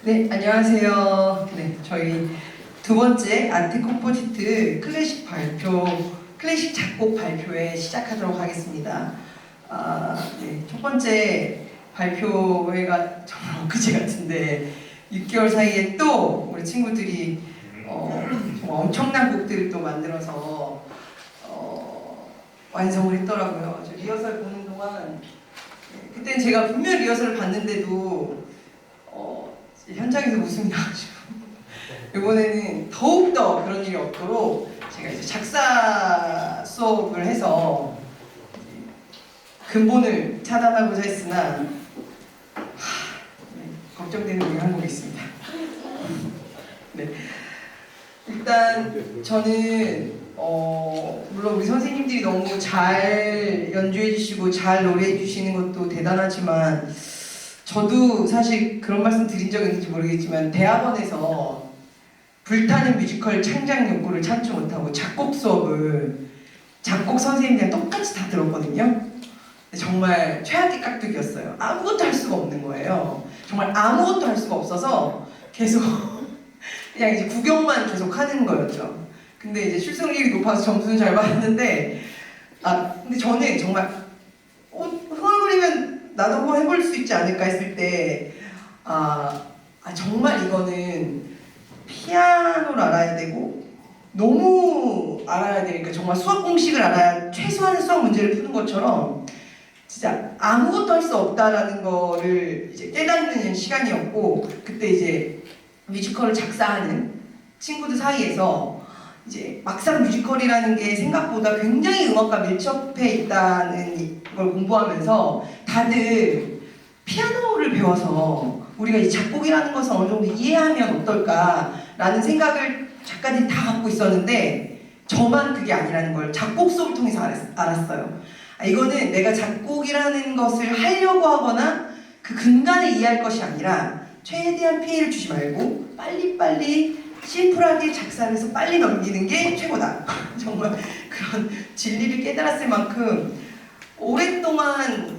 네, 안녕하세요. 네, 저희 두 번째 아트 컴포지트 클래식 작곡 발표회 시작하도록 하겠습니다. 네, 첫 번째 발표회가 정말 엊그제 같은데 6개월 사이에 또 우리 친구들이 정말 엄청난 곡들을 또 만들어서 완성을 했더라고요. 저 리허설 보는 동안 그때는 제가 분명 리허설을 봤는데도 현장에서 웃음이 나가지고 이번에는 더욱더 그런 일이 없도록 제가 이제 작사 수업을 해서 근본을 차단하고자 했으나 걱정되는 일이 한 곡이 있습니다. 네. 일단 저는 물론 우리 선생님들이 너무 잘 연주해 주시고 잘 노래해 주시는 것도 대단하지만 저도 사실 그런 말씀 드린 적 있는지 모르겠지만 대학원에서 불타는 뮤지컬 창작 욕구를 참지 못하고 작곡 수업을 작곡 선생님들이랑 똑같이 다 들었거든요. 정말 최악의 깍두기였어요. 아무것도 할 수가 없는 거예요. 정말 아무것도 할 수가 없어서 계속 그냥 이제 구경만 계속 하는 거였죠. 근데 이제 출석률이 높아서 점수는 잘 받았는데 근데 저는 정말 흥얼거리면 나도 한번 해볼 수 있지 않을까 했을 때 정말 이거는 피아노를 알아야 되고 너무 알아야 되니까 정말 수학 공식을 알아야 최소한의 수학 문제를 푸는 것처럼 진짜 아무것도 할 수 없다라는 거를 이제 깨닫는 시간이었고, 그때 이제 뮤지컬을 작사하는 친구들 사이에서 이제 막상 뮤지컬이라는 게 생각보다 굉장히 음악과 밀접해 있다는 걸 공부하면서 다들 피아노를 배워서 우리가 이 작곡이라는 것을 어느 정도 이해하면 어떨까라는 생각을 작가들이 다 갖고 있었는데 저만 그게 아니라는 걸 작곡 수업을 통해서 알았어요. 이거는 내가 작곡이라는 것을 하려고 하거나 그 근간을 이해할 것이 아니라 최대한 피해를 주지 말고 빨리빨리 심플하게 작사를 해서 빨리 넘기는 게 최고다. 정말 그런 진리를 깨달았을 만큼 오랫동안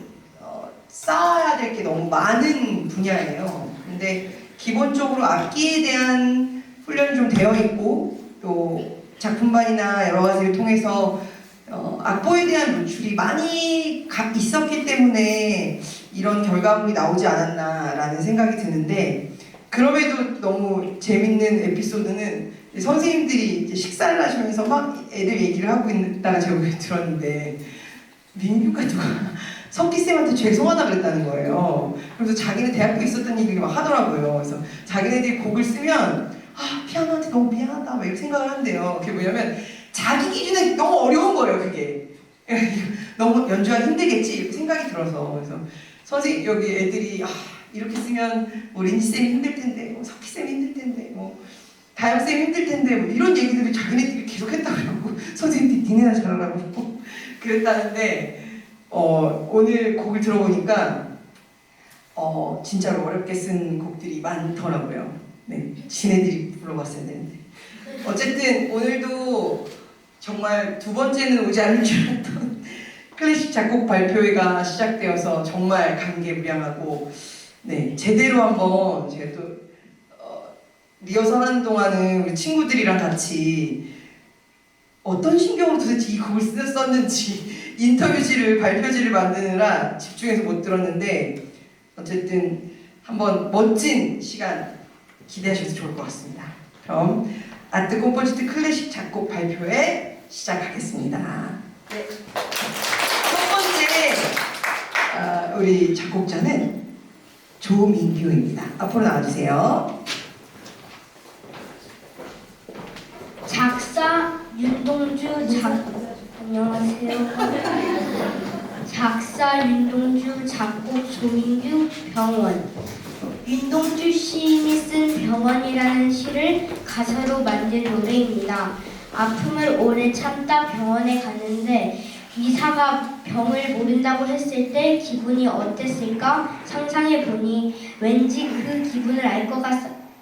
쌓아야 될 게 너무 많은 분야예요. 근데 기본적으로 악기에 대한 훈련이 좀 되어 있고 또 작품반이나 여러 가지를 통해서 악보에 대한 노출이 많이 있었기 때문에 이런 결과물이 나오지 않았나라는 생각이 드는데, 그럼에도 너무 재밌는 에피소드는 선생님들이 이제 식사를 하시면서 막 애들 얘기를 하고 있다가 제가 들었는데 민규가 누가 석기쌤한테 죄송하다 그랬다는 거예요. 그래서 자기는 대학교에 있었던 얘기를 막 하더라고요. 그래서 자기네들이 곡을 쓰면 피아노한테 너무 미안하다 막 이렇게 생각을 한대요. 그게 뭐냐면 자기 기준에 너무 어려운 거예요. 그게 너무 연주하기 힘들겠지 이렇게 생각이 들어서. 그래서 선생님 여기 애들이 이렇게 쓰면 뭐 린지쌤이 힘들 텐데 뭐 석희쌤이 힘들 텐데 뭐 다영쌤이 힘들 텐데 뭐 이런 얘기들을 자기네들이 계속 했다고 그러고 선생님들이 니네나 잘하라고 그랬다는데 오늘 곡을 들어보니까 진짜로 어렵게 쓴 곡들이 많더라고요. 네, 지네들이 불러봤어야 되는데 어쨌든 오늘도 정말 두 번째는 오지 않을 줄 알았던 클래식 작곡 발표회가 시작되어서 정말 감개무량하고, 네, 제대로 한번 제가 또 리허설하는 동안은 우리 친구들이랑 같이 어떤 신경으로 도대체 이 곡을 썼는지 인터뷰지를 발표지를 만드느라 집중해서 못 들었는데 어쨌든 한번 멋진 시간 기대하셔도 좋을 것 같습니다. 그럼 아트 컴포지트 클래식 작곡 발표회 시작하겠습니다. 네. 첫 번째 우리 작곡자는 조민규입니다. 앞으로 나와주세요. 작사 윤동주 안녕하세요. 작사 윤동주, 작곡 조민규, 병원. 윤동주 시인이 쓴 병원이라는 시를 가사로 만든 노래입니다. 아픔을 오래 참다 병원에 갔는데 의사가 병을 모른다고 했을 때 기분이 어땠을까 상상해보니 왠지 그 기분을 알 것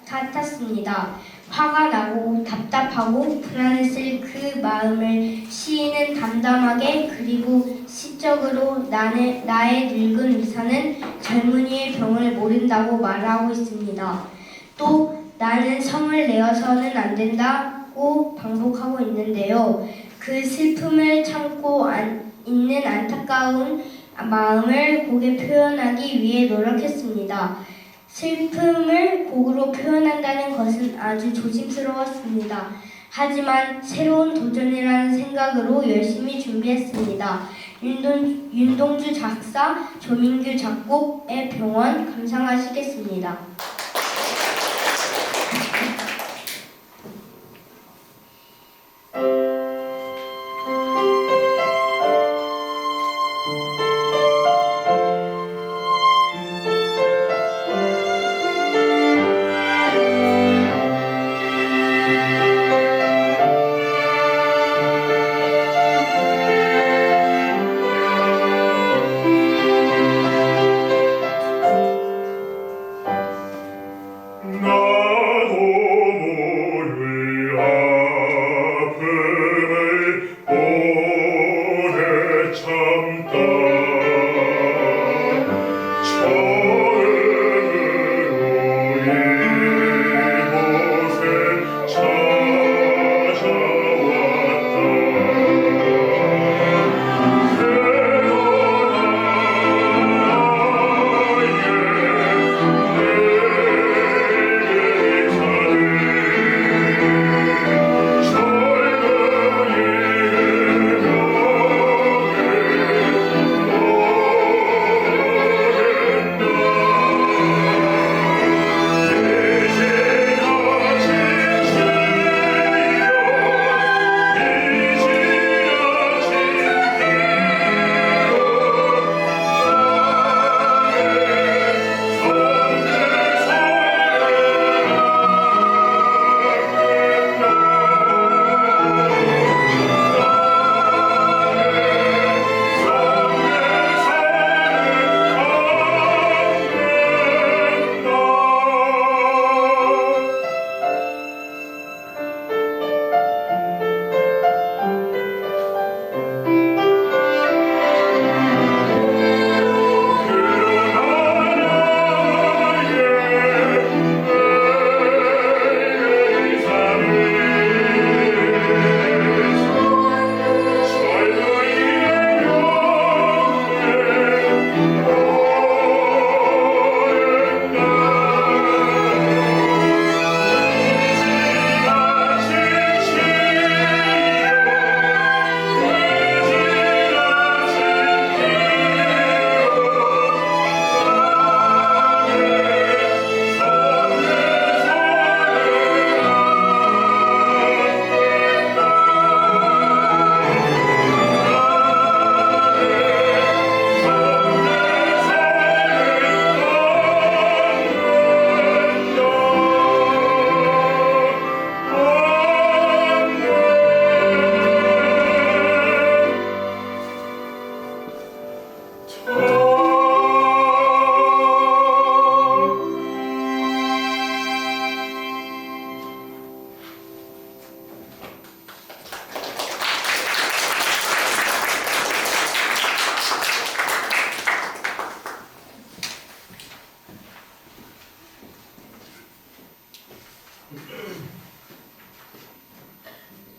같았습니다. 화가 나고 답답하고 불안했을 그 마음을 시인은 담담하게 그리고 시적으로 나의 늙은 의사는 젊은이의 병을 모른다고 말하고 있습니다. 또 나는 성을 내어서는 안 된다고 반복하고 있는데요. 그 슬픔을 참고 있는 안타까운 마음을 곡에 표현하기 위해 노력했습니다. 슬픔을 곡으로 표현한다는 것은 아주 조심스러웠습니다. 하지만 새로운 도전이라는 생각으로 열심히 준비했습니다. 윤동주 작사, 조민규 작곡의 병원 감상하시겠습니다.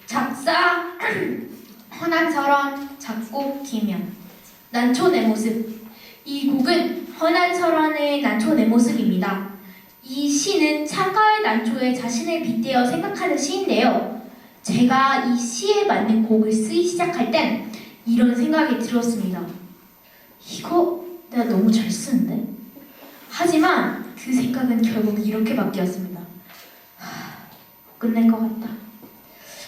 작사 허난설원, 작곡 김현. 난초 내 모습. 이 곡은 허난설원의 난초 내 모습입니다. 이 시는 창가의 난초에 자신을 빗대어 생각하는 시인데요. 제가 이 시에 맞는 곡을 쓰기 시작할 땐 이런 생각이 들었습니다. 이거 내가 너무 잘 쓰는데? 하지만 그 생각은 결국 이렇게 바뀌었습니다. 못 끝낼 것 같다.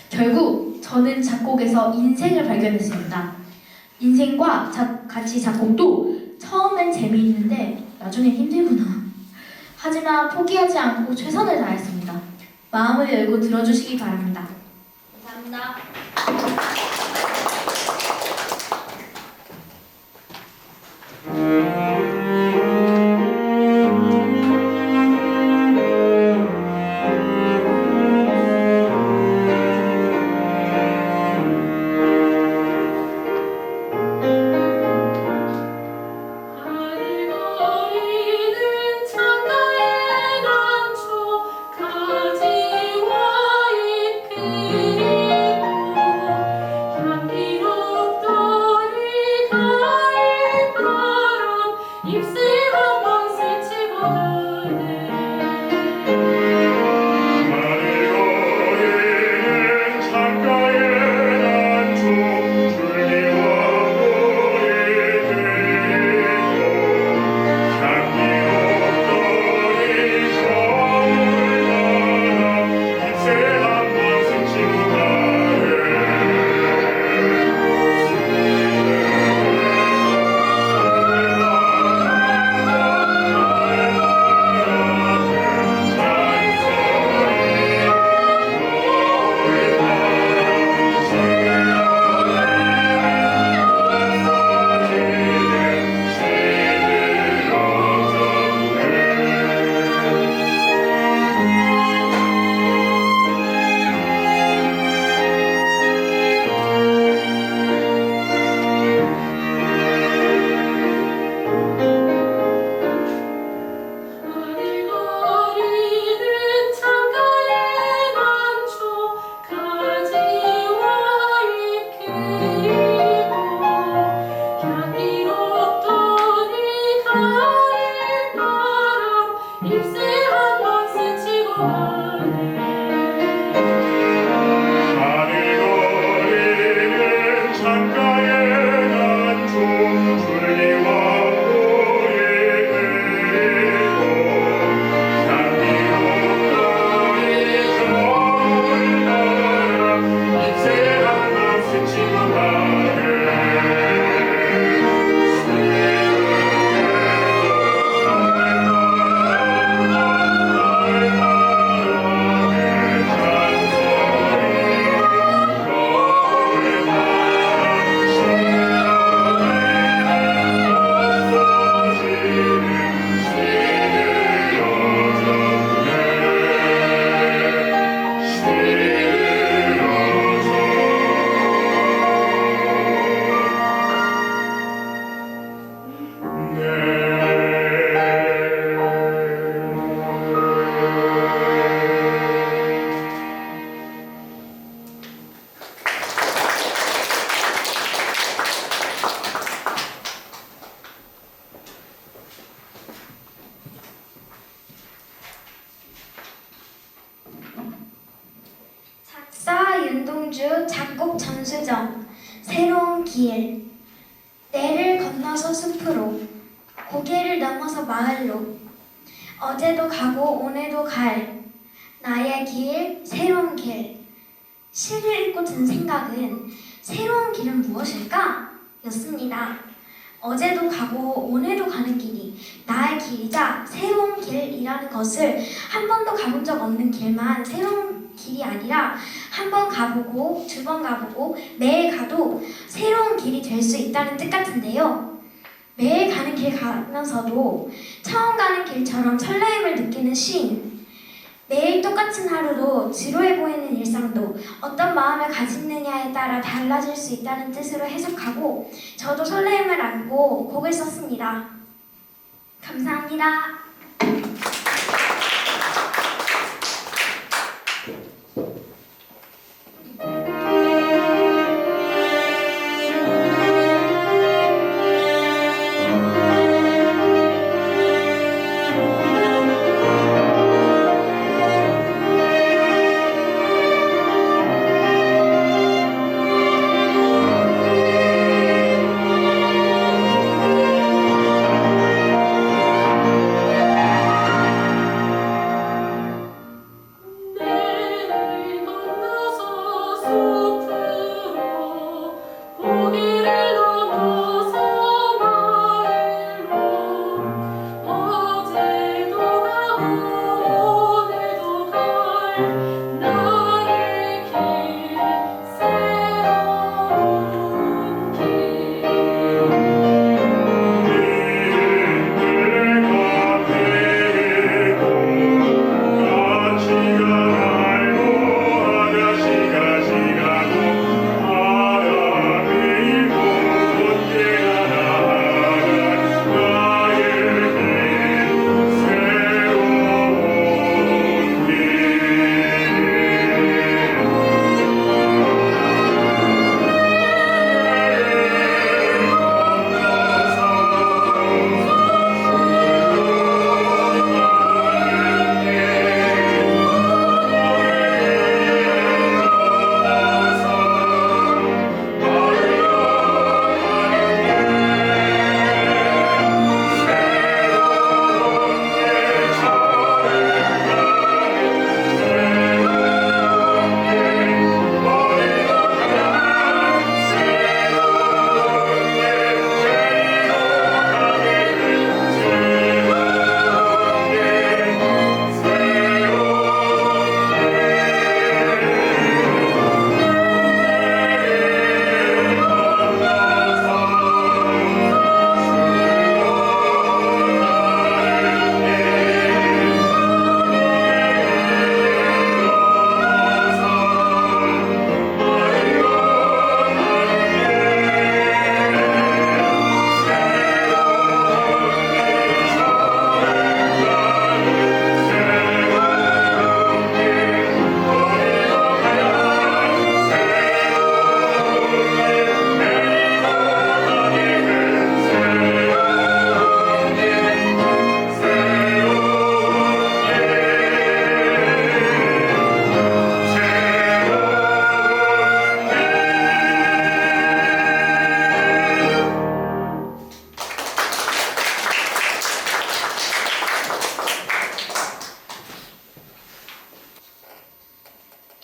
결국 저는 작곡에서 인생을 발견했습니다. 인생과 같이 작곡도 처음엔 재미있는데 나중엔 힘들구나. 하지만 포기하지 않고 최선을 다했습니다. 마음을 열고 들어주시기 바랍니다. 감사합니다. 하늘거리는 창가의 난초 김성주 작곡 전수정 새로운 길 내를 건너서 숲으로 고개를 넘어서 마을로 어제도 가고 오늘도 갈 나의 길 새로운 길 시를 읽고 든 생각은 새로운 길은 무엇일까? 였습니다. 어제도 가고 오늘도 가는 길이 나의 길이자 새로운 길이라는 것을 한 번도 가본 적 없는 길만 새로운 길이 아니라 한 번 가보고 두 번 가보고 매일 가도 새로운 길이 될 수 있다는 뜻 같은데요. 매일 가는 길 가면서도 처음 가는 길처럼 설레임을 느끼는 시인 매일 똑같은 하루도 지루해 보이는 일상도 어떤 마음을 가지느냐에 따라 달라질 수 있다는 뜻으로 해석하고 저도 설레임을 안고 곡을 썼습니다. 감사합니다.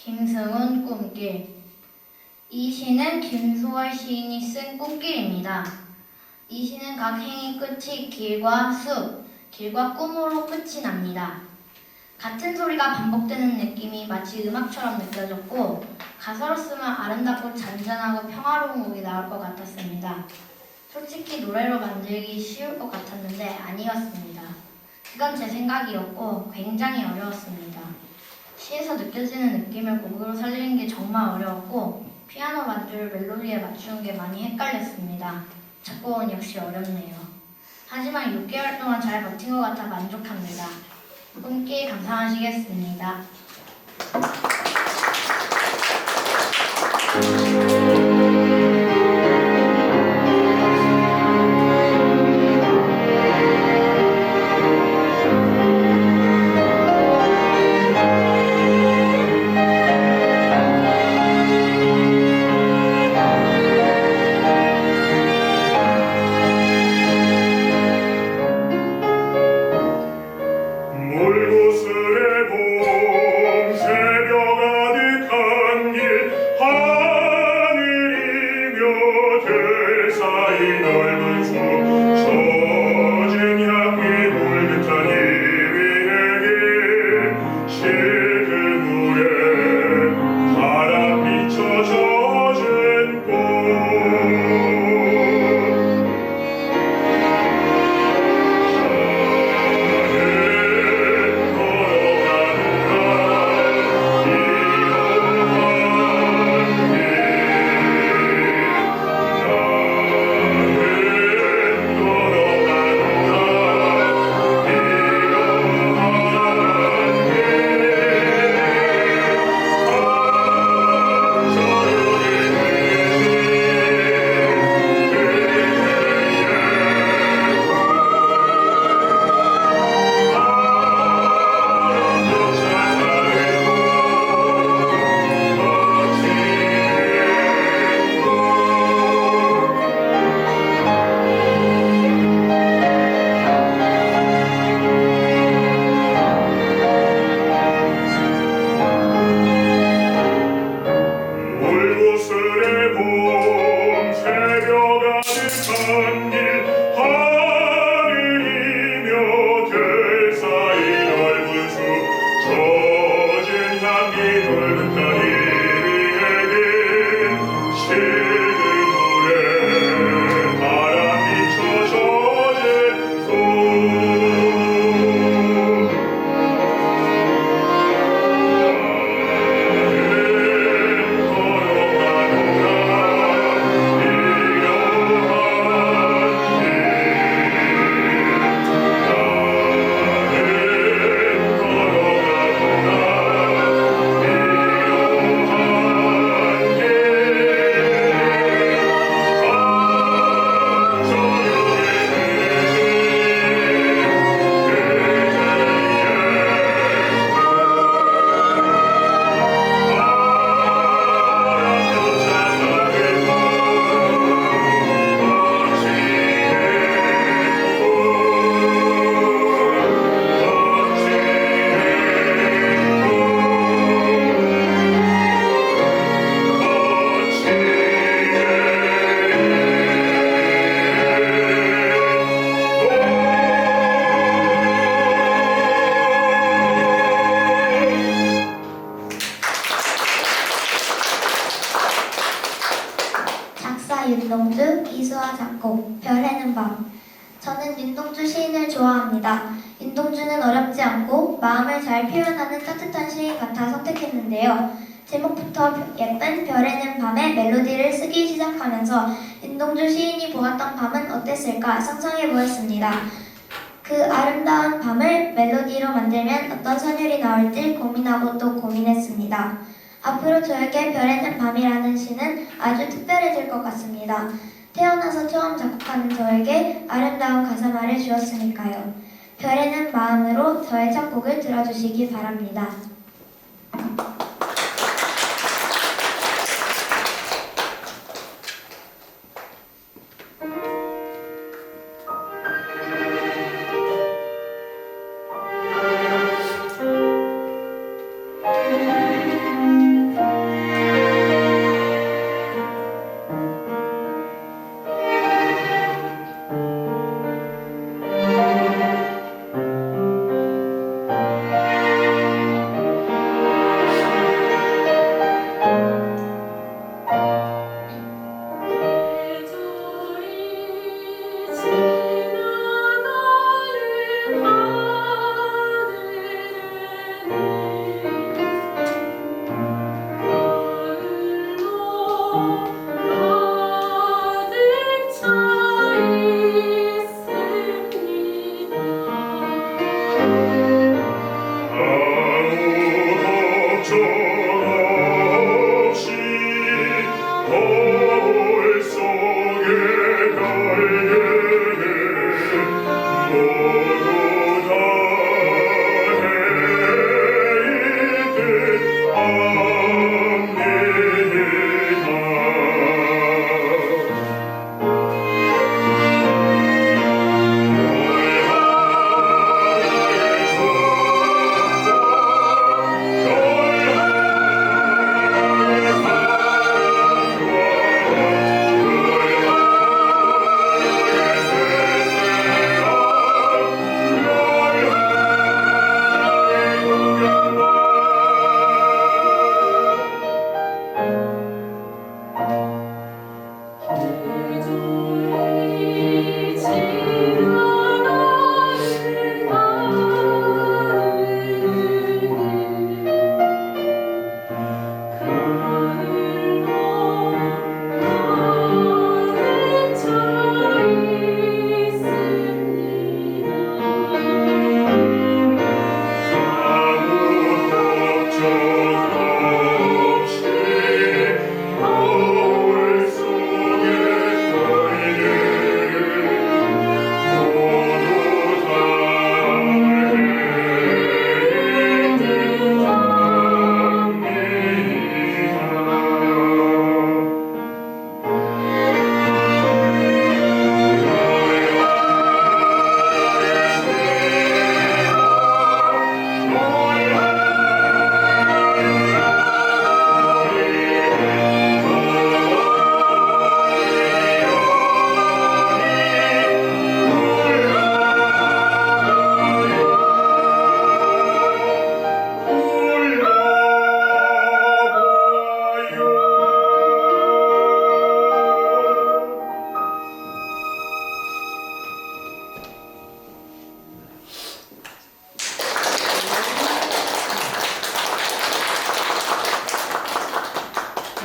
김승훈 꿈길. 이 시는 김소월 시인이 쓴 꿈길입니다. 이 시는 각 행의 끝이 길과 숲, 길과 꿈으로 끝이 납니다. 같은 소리가 반복되는 느낌이 마치 음악처럼 느껴졌고 가사로 쓰면 아름답고 잔잔하고 평화로운 곡이 나올 것 같았습니다. 솔직히 노래로 만들기 쉬울 것 같았는데 아니었습니다. 그건 제 생각이었고 굉장히 어려웠습니다. 시에서 느껴지는 느낌을 곡으로 살리는 게 정말 어려웠고 피아노 반주를 멜로디에 맞추는 게 많이 헷갈렸습니다. 작곡은 역시 어렵네요. 하지만 6개월 동안 잘 버틴 것 같아 만족합니다. 꿈길 감상하시겠습니다. 저는 윤동주 시인을 좋아합니다. 윤동주는 어렵지 않고 마음을 잘 표현하는 따뜻한 시인 같아 선택했는데요. 제목부터 예쁜 별에는 밤에 멜로디를 쓰기 시작하면서 윤동주 시인이 보았던 밤은 어땠을까 상상해 보았습니다. 그 아름다운 밤을 멜로디로 만들면 어떤 선율이 나올지 고민하고 또 고민했습니다. 앞으로 저에게 별에는 밤이라는 시는 아주 특별해질 것 같습니다. 태어나서 처음 작곡하는 저에게 아름다운 가사말을 주었으니까요. 별에는 마음으로 저의 작곡을 들어주시기 바랍니다.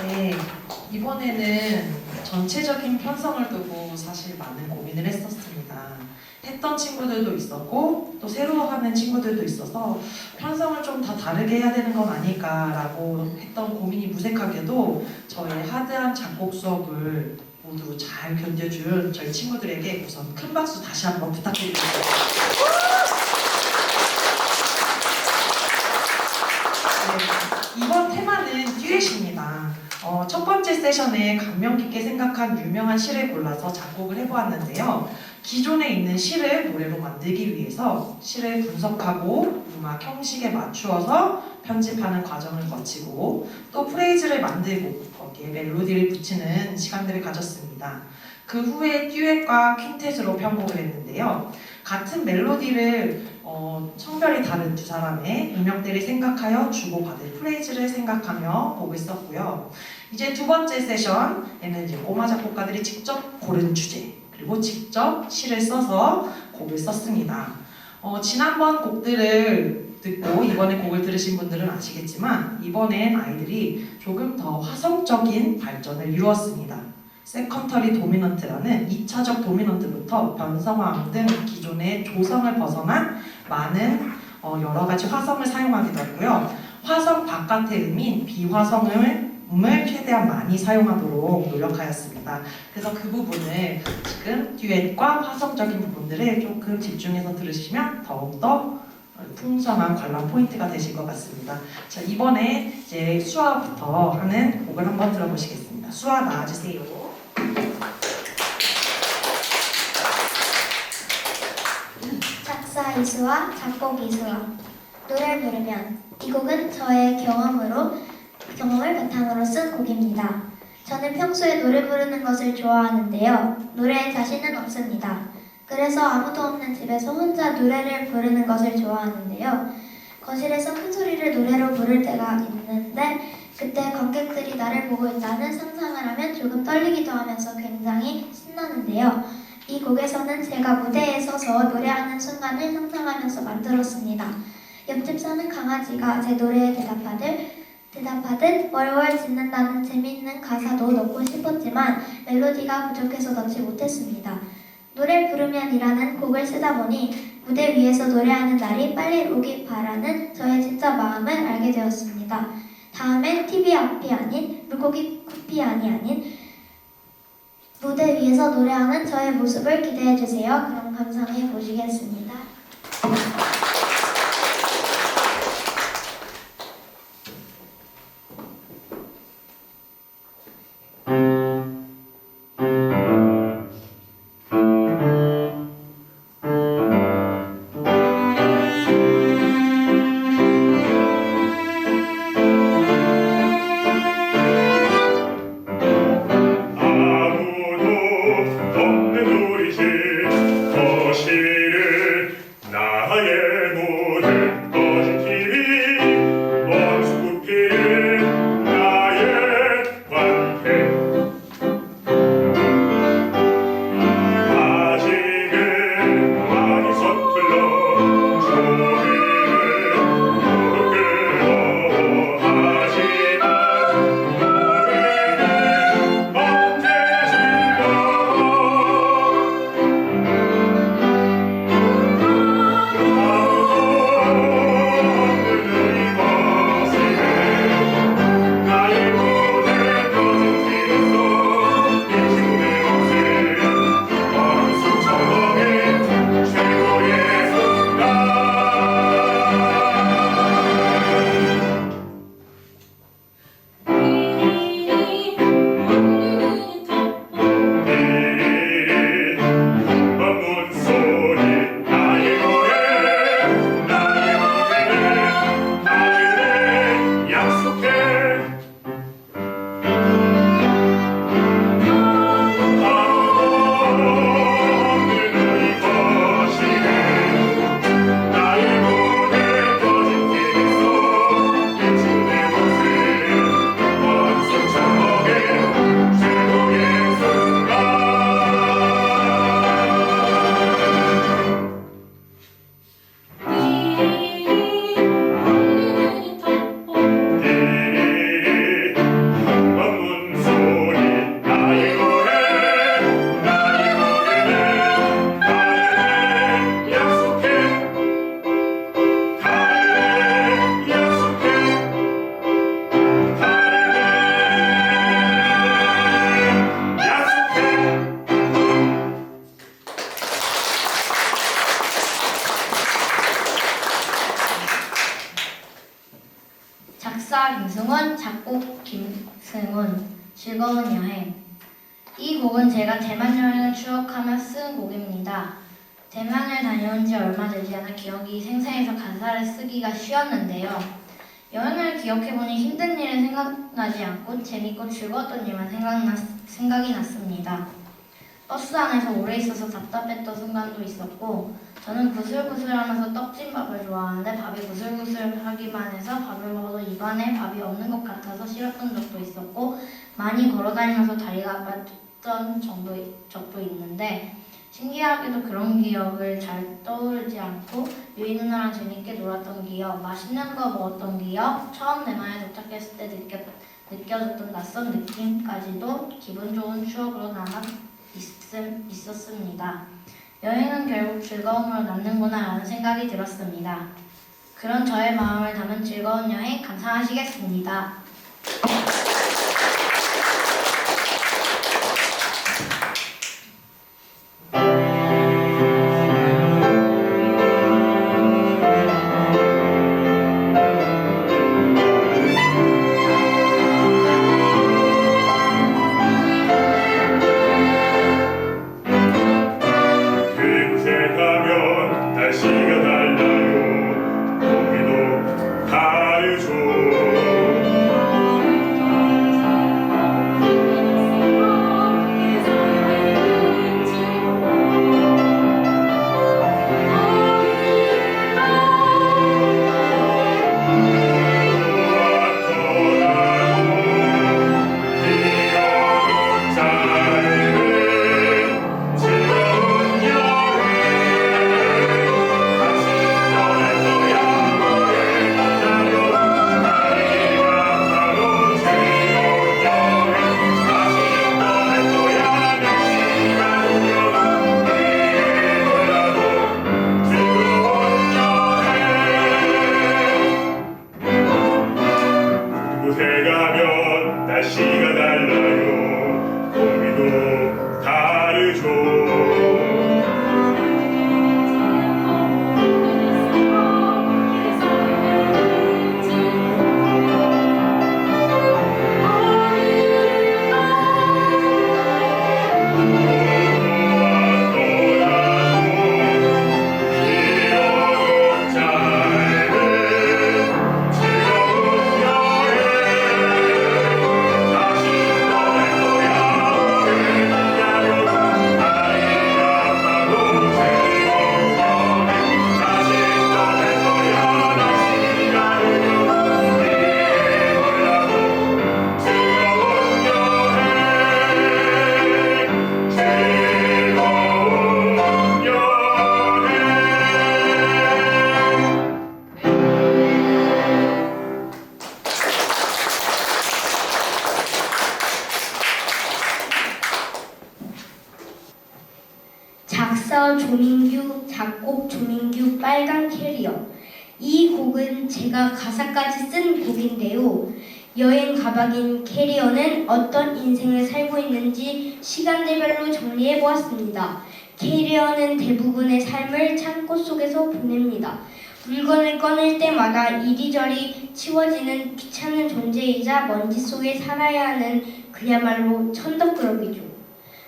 네, 이번에는 전체적인 편성을 두고 사실 많은 고민을 했었습니다. 했던 친구들도 있었고 또 새로 하는 친구들도 있어서 편성을 좀 다 다르게 해야 되는 건 아닐까라고 했던 고민이 무색하게도 저의 하드한 작곡 수업을 모두 잘 견뎌준 저희 친구들에게 우선 큰 박수 다시 한번 부탁드립니다. 네, 이번 테마는 듀엣입니다. 첫 번째 세션에 감명 깊게 생각한 유명한 시를 골라서 작곡을 해보았는데요. 기존에 있는 시를 노래로 만들기 위해서 시를 분석하고 음악 형식에 맞추어서 편집하는 과정을 거치고 또 프레이즈를 만들고 거기에 멜로디를 붙이는 시간들을 가졌습니다. 그 후에 듀엣과 퀸텟으로 편곡을 했는데요. 같은 멜로디를 성별이 다른 두 사람의 음역대를 생각하여 주고받을 프레이즈를 생각하며 곡을 썼고요. 이제 두 번째 세션에는 이제 꼬마 작곡가들이 직접 고른 주제 그리고 직접 시를 써서 곡을 썼습니다. 지난번 곡들을 듣고 이번에 곡을 들으신 분들은 아시겠지만 이번엔 아이들이 조금 더 화성적인 발전을 이루었습니다. 세컨터리 도미넌트라는 2차적 도미넌트부터 변성화음 등 기존의 조성을 벗어난 많은 여러 가지 화성을 사용하기도 하고요. 화성 바깥의 음인 비화성음을 최대한 많이 사용하도록 노력하였습니다. 그래서 그 부분을 지금 듀엣과 화성적인 부분들을 조금 집중해서 들으시면 더욱더 풍성한 관람 포인트가 되실 것 같습니다. 자, 이번에 이제 수아부터 하는 곡을 한번 들어보시겠습니다. 수아 나와주세요. 작사 이수와 작곡 이수와 노래를 부르면 이 곡은 저의 경험을 바탕으로 쓴 곡입니다. 저는 평소에 노래 부르는 것을 좋아하는데요. 노래에 자신은 없습니다. 그래서 아무도 없는 집에서 혼자 노래를 부르는 것을 좋아하는데요. 거실에서 큰 소리를 노래로 부를 때가 있는데 그때 관객들이 나를 보고 있다는 상상을 하면 조금 떨리기도 하면서 굉장히 신나는데요. 이 곡에서는 제가 무대에 서서 노래하는 순간을 상상하면서 만들었습니다. 옆집 사는 강아지가 제 노래에 대답하듯 월월 짖는다는 재미있는 가사도 넣고 싶었지만 멜로디가 부족해서 넣지 못했습니다. 노래 부르면이라는 곡을 쓰다 보니 무대 위에서 노래하는 날이 빨리 오길 바라는 저의 진짜 마음을 알게 되었습니다. 다음엔 TV 앞이 아닌 물고기 코피 아닌 무대 위에서 노래하는 저의 모습을 기대해주세요. 그럼 감상해 보시겠습니다. 작사 김승훈, 작곡 김승훈, 즐거운 여행. 이 곡은 제가 대만 여행을 추억하며 쓴 곡입니다. 대만을 다녀온 지 얼마 되지 않아 기억이 생생해서 가사를 쓰기가 쉬웠는데요. 여행을 기억해보니 힘든 일은 생각나지 않고 재밌고 즐거웠던 일만 생각이 났습니다. 버스 안에서 오래 있어서 답답했던 순간도 있었고 저는 구슬구슬하면서 떡진밥을 좋아하는데 밥이 구슬구슬하기만 해서 밥을 먹어도 입안에 밥이 없는 것 같아서 싫었던 적도 있었고 많이 걸어다니면서 다리가 했던 적도 있는데 신기하게도 그런 기억을 잘 떠오르지 않고 유이 누나랑 재밌게 놀았던 기억, 맛있는 거 먹었던 기억, 처음 대만에 도착했을 때 느껴졌던 낯선 느낌까지도 기분 좋은 추억으로 남아 있었습니다. 여행은 결국 즐거움으로 남는구나라는 생각이 들었습니다. 그런 저의 마음을 담은 즐거운 여행 감상하시겠습니다. 그곳에 가면 날씨가 달라요. 거기도 다르죠. 그곳에 가면 날씨가 달라요. 거기도 다르죠. 작사 조민규, 작곡 조민규, 빨간 캐리어. 이 곡은 제가 가사까지 쓴 곡인데요. 여행 가방인 캐리어는 어떤 인생을 살고 있는지 시간대별로 정리해 보았습니다. 캐리어는 대부분의 삶을 창고 속에서 보냅니다. 물건을 꺼낼 때마다 이리저리 치워지는 귀찮은 존재이자 먼지 속에 살아야 하는 그야말로 천덕꾸러기죠.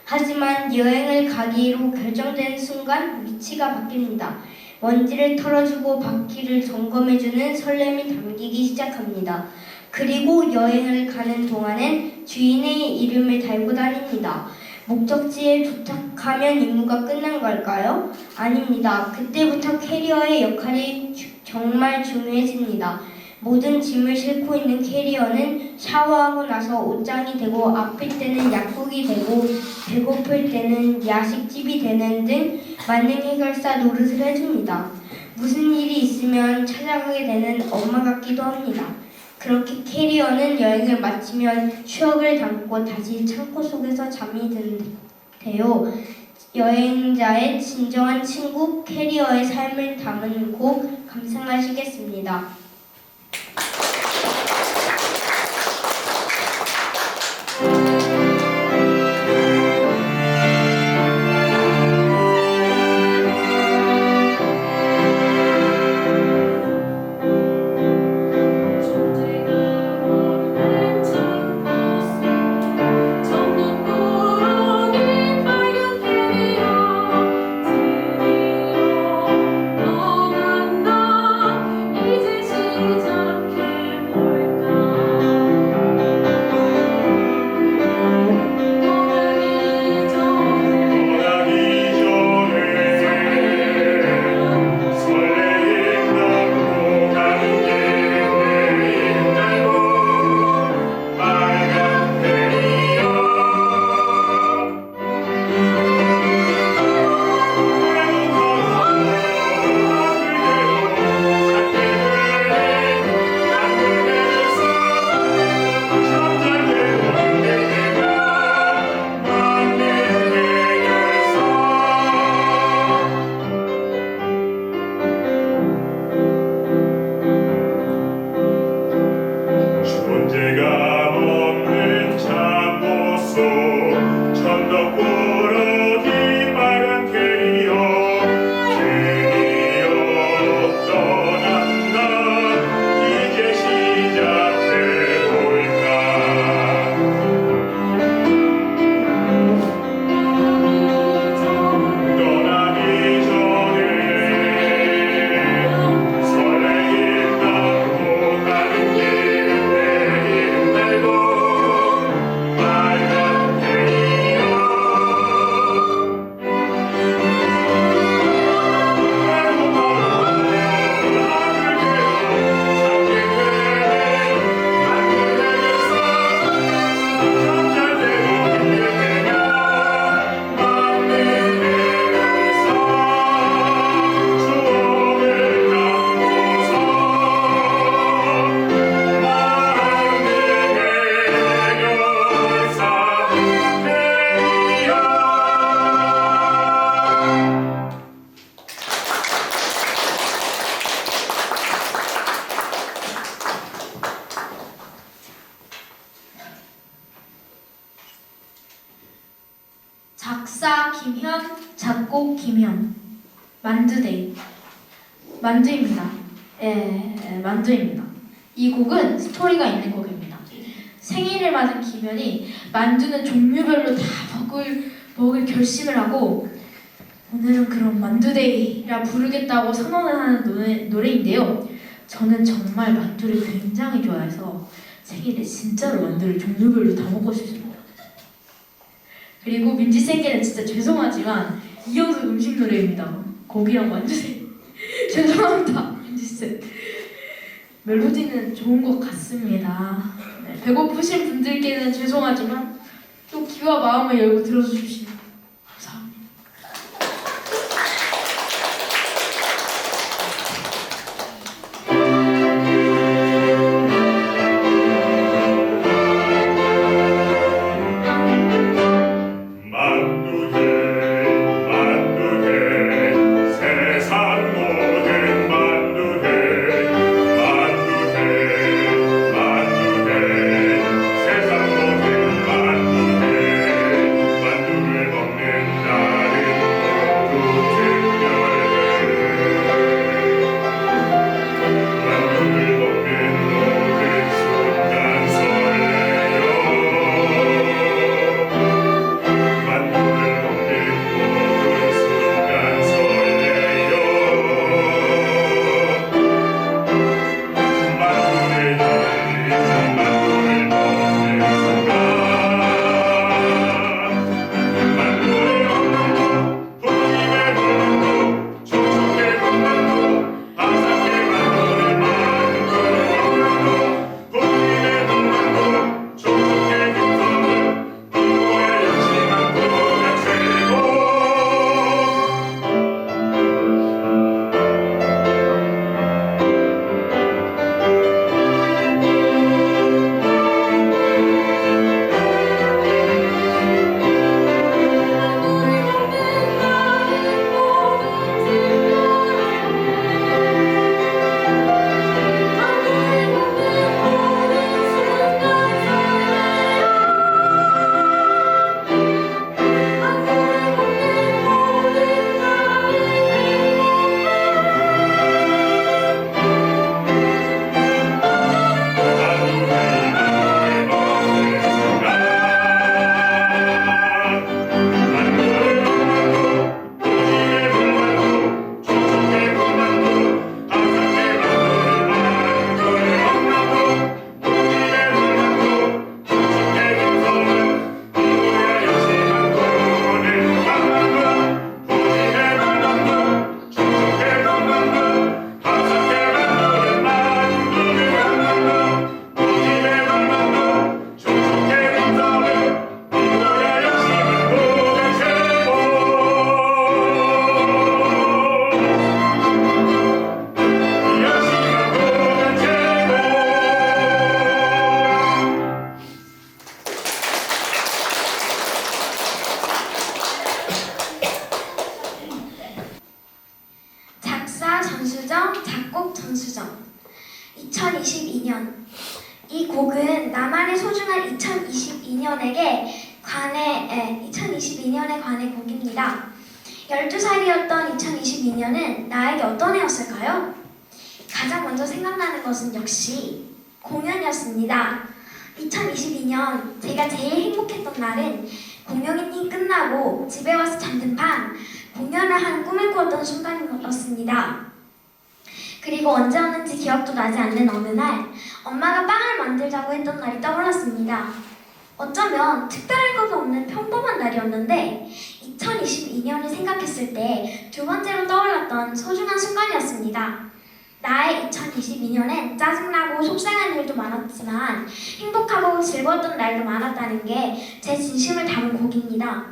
하지만 여행을 가기로 결정된 순간 위치가 바뀝니다. 먼지를 털어주고 바퀴를 점검해주는 설렘이 담기기 시작합니다. 그리고 여행을 가는 동안엔 주인의 이름을 달고 다닙니다. 목적지에 도착하면 임무가 끝난 걸까요? 아닙니다. 그때부터 캐리어의 역할이 정말 중요해집니다. 모든 짐을 싣고 있는 캐리어는 샤워하고 나서 옷장이 되고 아플 때는 약국이 되고 배고플 때는 야식집이 되는 등 만능 해결사 노릇을 해줍니다. 무슨 일이 있으면 찾아가게 되는 엄마 같기도 합니다. 그렇게 캐리어는 여행을 마치면 추억을 담고 다시 창고 속에서 잠이 드는데요. 여행자의 진정한 친구 캐리어의 삶을 담은 곡 감상하시겠습니다. 이제 시작해 만두데이. 만두입니다. 만두입니다. 이 곡은 스토리가 있는 곡입니다. 생일을 맞은 기면이 만두는 종류별로 다 먹을 결심을 하고 오늘은 그럼 만두데이라 부르겠다고 선언을 하는 노래인데요. 저는 정말 만두를 굉장히 좋아해서 생일에 진짜로 만두를 종류별로 다 먹고 싶습니다. 그리고 민지쌤께는 진짜 죄송하지만 이영숙 음식 노래입니다. 고기랑 만두데이. 죄송합니다, 민지쌤. 멜로디는 좋은 것 같습니다. 네, 배고프신 분들께는 죄송하지만 또 귀와 마음을 열고 들어주시면 감사합니다. 만두데 만두데 세상 모든 만두데 만두데 만두데 세상 모든 만두데 만두를 먹는 날은 모두 특별해 만두를 먹는 모든 순간 설레요 만두를 먹는 모든 순간 설레요 만두를 만두를 먹는 순간 만두를 먹는 도김에 만두 촉촉해 만두 바삭해 만두를 만두 도김에 만두 촉촉해 김서는 이거야 역시 만두가 최고 작사 전수정, 작곡 전수정. 2022년. 이 곡은 나만의 소중한 2022년에 관해 곡입니다. 12살이었던 2022년은 나에게 어떤 해였을까요? 가장 먼저 생각나는 것은 역시 공연이었습니다. 2022년 제가 제일 행복했던 날은 공연이 끝나고 집에 와서 잠든 밤 공연을 하는 꿈을 꾸었던 순간이었습니다. 그리고 언제였는지 기억도 나지 않는 어느 날 엄마가 빵을 만들자고 했던 날이 떠올랐습니다. 어쩌면 특별할 것도 없는 평범한 날이었는데 2022년을 생각했을 때 두 번째로 떠올랐던 소중한 순간이었습니다. 나의 2022년엔 짜증나고 속상한 일도 많았지만 행복하고 즐거웠던 날도 많았다는 게 제 진심을 담은 곡입니다.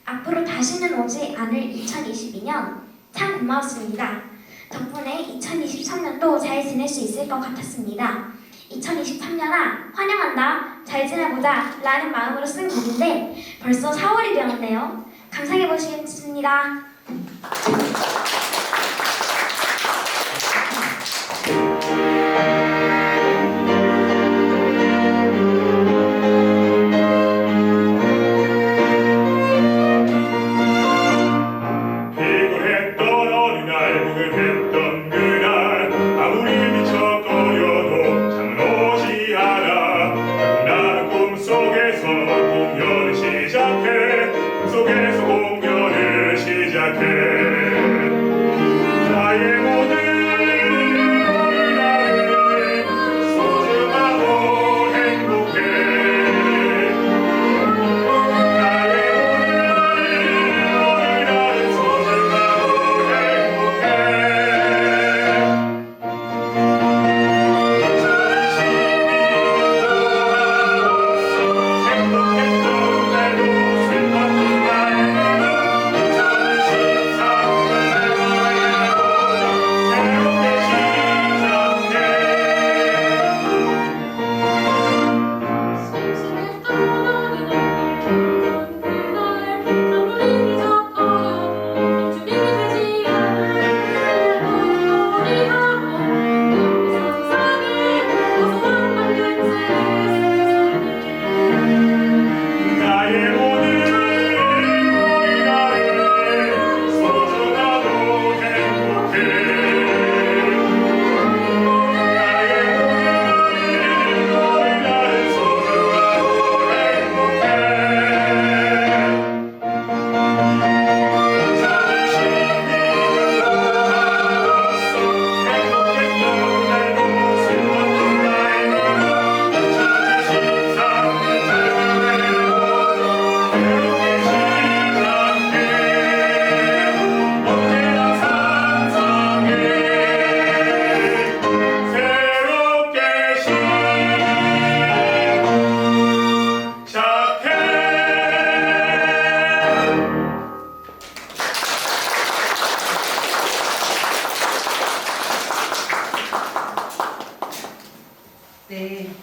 앞으로 다시는 오지 않을 2022년 참 고마웠습니다. 덕분에 2023년도 잘 지낼 수 있을 것 같았습니다. 2023년아 환영한다, 잘 지내보자 라는 마음으로 쓴 곡인데 벌써 4월이 되었네요. 감상해 보시겠습니다. 피곤했던 어린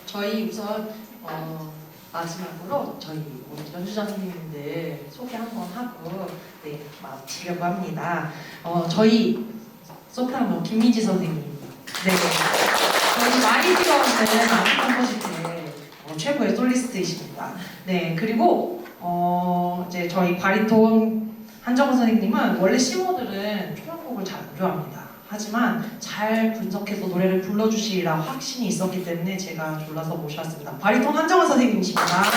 저희 우선 마지막으로 저희 연주자 선생님들 소개 한번 하고 네 마치려고 합니다. 저희 소프라노 김민지 선생님, 네 저희 마이디 가운데 아프리칸 컴포지트의 최고의 솔리스트이십니다. 네 그리고 이제 저희 바리톤 한정원 선생님은 원래 시모들은 초연곡을 잘 안 좋아합니다. 하지만 잘 분석해서 노래를 불러주시리라 확신이 있었기 때문에 제가 졸라서 모셨습니다. 바리톤 한정원 선생님이십니다. 네.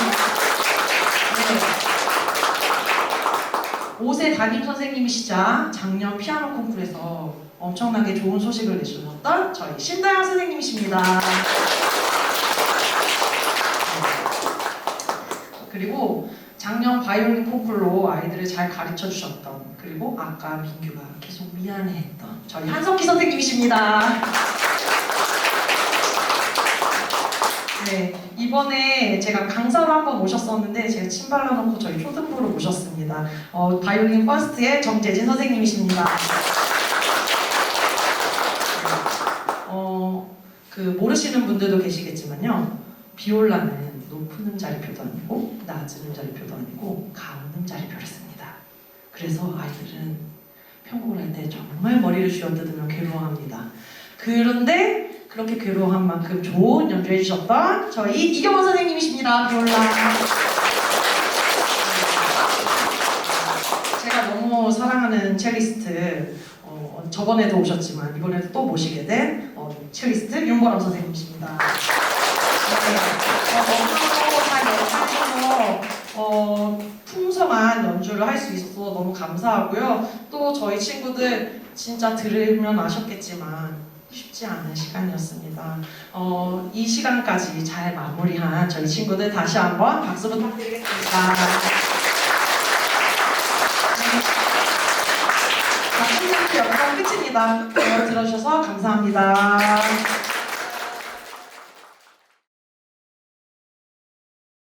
5세 담임 선생님이시자 작년 피아노 콩쿠르에서 엄청나게 좋은 소식을 내주셨던 저희 신다영 선생님이십니다. 네. 그리고 작년 바이올린 콩쿠르로 아이들을 잘 가르쳐 주셨던 그리고 아까 민규가 계속 미안해했던 저희 한석기 선생님이십니다. 네 이번에 제가 강사로 한번 모셨었는데 제가 침 발라놓고 저희 초등부로 모셨습니다. 바이올린 퍼스트의 정재진 선생님이십니다. 그 모르시는 분들도 계시겠지만요. 비올라는 높은 음자리표도 아니고 낮은 음자리표도 아니고 가운 음자리표를 씁니다. 그래서 아이들은 편곡을 할 때 정말 머리를 쥐어뜯으며 괴로워합니다. 그런데 그렇게 괴로워한 만큼 좋은 연주해 주셨던 저희 이경원 선생님이십니다. 비올라. 제가 너무 사랑하는 첼리스트 저번에도 오셨지만 이번에도 또 모시게 된 첼리스트 윤보람 선생님이십니다. 너무나도 잘 연주해서 풍성한 연주를 할 수 있어서 너무 감사하고요. 또 저희 친구들 진짜 들으면 아셨겠지만 쉽지 않은 시간이었습니다. 이 시간까지 잘 마무리한 저희 친구들 다시 한번 박수 부탁드리겠습니다. 자, 콘서트 영상 끝입니다. 들어주셔서 감사합니다.